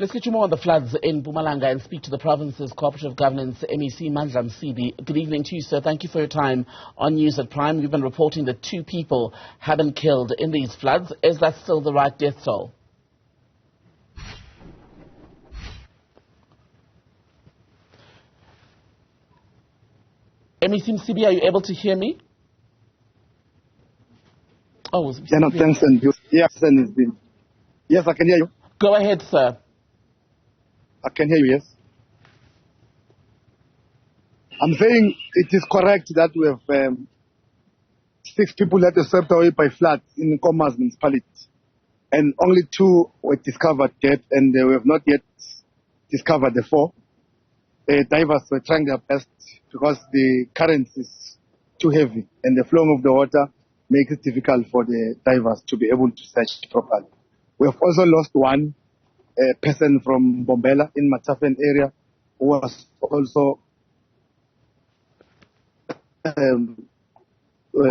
Let's get you more on the floods in Mpumalanga and speak to the province's cooperative governance, MEC Mandla Msibi. Good evening to you, sir. Thank you for your time on News at Prime. You've been reporting that 2 people have been killed in these floods. Is that still the right death toll? MEC Msibi, are you able to hear me? Oh, yeah, no, thanks. And yes, yes, I can hear you. Go ahead, sir. I can hear you, yes. I'm saying it is correct that we have 6 people that were swept away by floods in Nkomazi municipality. And only 2 were discovered dead, and we have not yet discovered the 4. Divers were trying their best because the current is too heavy, and the flow of the water makes it difficult for the divers to be able to search properly. We have also lost 1 person from Bombela in Matafen area who was also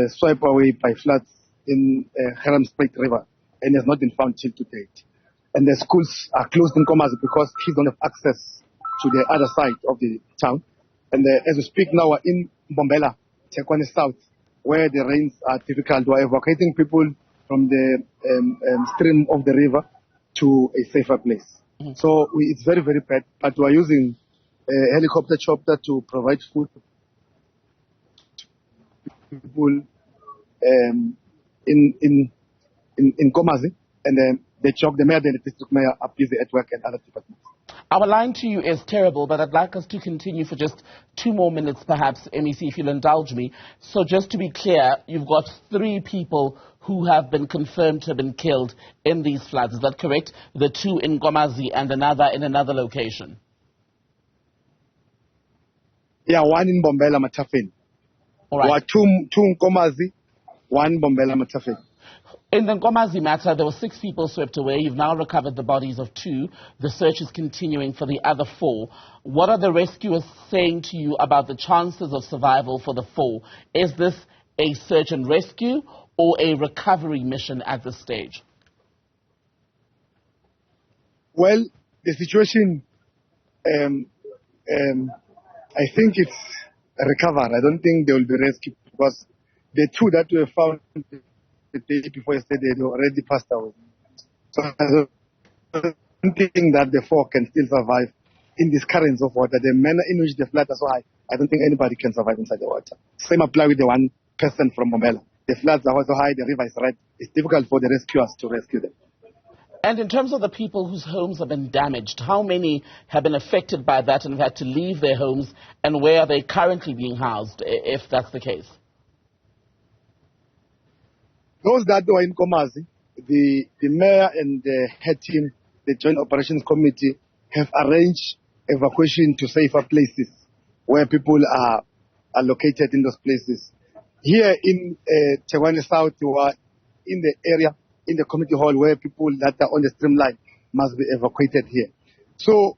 swept away by floods in Spruit River and has not been found till to date. And the schools are closed in Nkomazi because kids don't have access to the other side of the town. And as we speak now, we're in Bombela, Tekwane South, where the rains are difficult. We're evacuating people from the stream of the river to a safer place. So it's very, very bad, but we're using a helicopter chopper to provide food to people in Nkomazi, and the mayor and the district mayor are busy at work and other departments. Our line to you is terrible, but I'd like us to continue for just 2 more minutes, perhaps, MEC, if you'll indulge me. So just to be clear, you've got 3 people who have been confirmed to have been killed in these floods. Is that correct? The 2 in Nkomazi and another in another location? Yeah, 1 in Bombela, Matafen. All right. 2 in Nkomazi, 1 Bombela, Matafen. In the Nkomazi matter, there were 6 people swept away. You've now recovered the bodies of 2. The search is continuing for the other 4. What are the rescuers saying to you about the chances of survival for the 4? Is this a search and rescue or a recovery mission at this stage? Well, the situation, I think it's a recovery. I don't think they will be rescued because the 2 that were found the day before yesterday, they already passed away. So I don't think that the 4 can still survive in these currents of water. The manner in which the floods are so high, I don't think anybody can survive inside the water. Same apply with the 1 person from Bombela. The floods are so high, the river is red. It's difficult for the rescuers to rescue them. And in terms of the people whose homes have been damaged, how many have been affected by that and have had to leave their homes, and where are they currently being housed, if that's the case? Those that were in Nkomazi, the mayor and the head team, the Joint Operations Committee, have arranged evacuation to safer places where people are located in those places. Here in Tekwane South, we are in the area, in the community hall, where people that are on the streamline must be evacuated here. So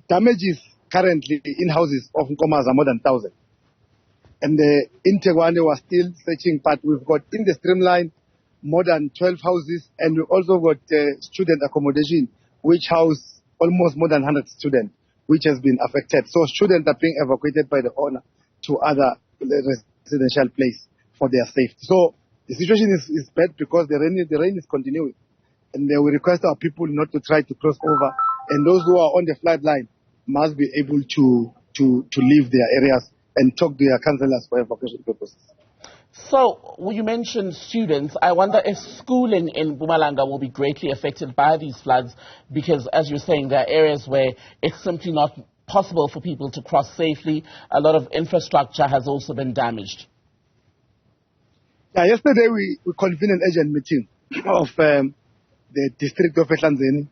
damages currently in houses of Nkomazi are more than 1,000. And in Tekwane, we are still searching, but we've got in the streamline more than 12 houses, and we also got student accommodation, which house almost more than 100 students, which has been affected. So students are being evacuated by the owner to other residential place for their safety. So the situation is bad because the rain is continuing, and we request our people not to try to cross over, and those who are on the flood line must be able to leave their areas and talk to their councillors for evacuation purposes. So, you mentioned students. I wonder if schooling in Mpumalanga will be greatly affected by these floods because, as you're saying, there are areas where it's simply not possible for people to cross safely. A lot of infrastructure has also been damaged. Yeah, yesterday we convened an urgent meeting of the district of Ehlanzeni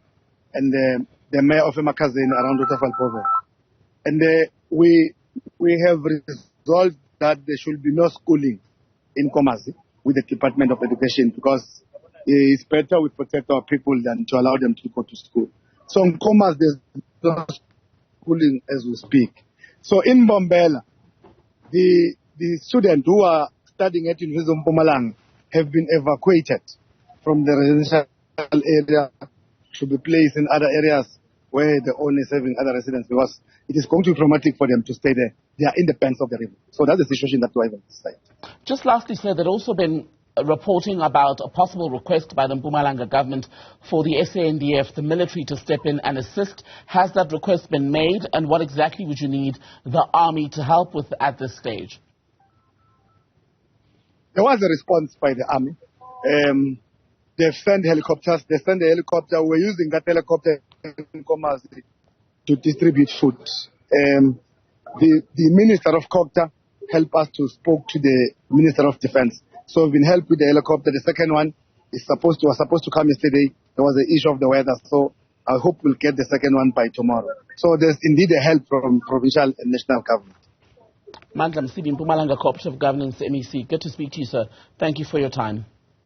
and the mayor of Emakazeni around Waterfall. And we have resolved that there should be no schooling in Nkomazi with the Department of Education because it's better we protect our people than to allow them to go to school. So in Nkomazi, there's no schooling as we speak. So in Bombela, the students who are studying at Newzroom Mpumalanga have been evacuated from the residential area to be placed in other areas where they're only serving other residents, because it is going to be traumatic for them to stay there. They are in the banks of the river. So that's the situation that we have on this side. Just lastly, sir, there's also been reporting about a possible request by the Mpumalanga government for the SANDF, the military, to step in and assist. Has that request been made, and what exactly would you need the army to help with at this stage? There was a response by the army. They've sent helicopters. They sent a helicopter. We're using that helicopter in Nkomazi to distribute food. The Minister of Copter helped us to spoke to the Minister of Defense. So we've been helped with the helicopter. The second one was supposed to come yesterday. There was an issue of the weather. So I hope we'll get the second one by tomorrow. So there's indeed a help from provincial and national government. Mandla Msibi, Mpumalanga Cooperative Governance, MEC. Good to speak to you, sir. Thank you for your time.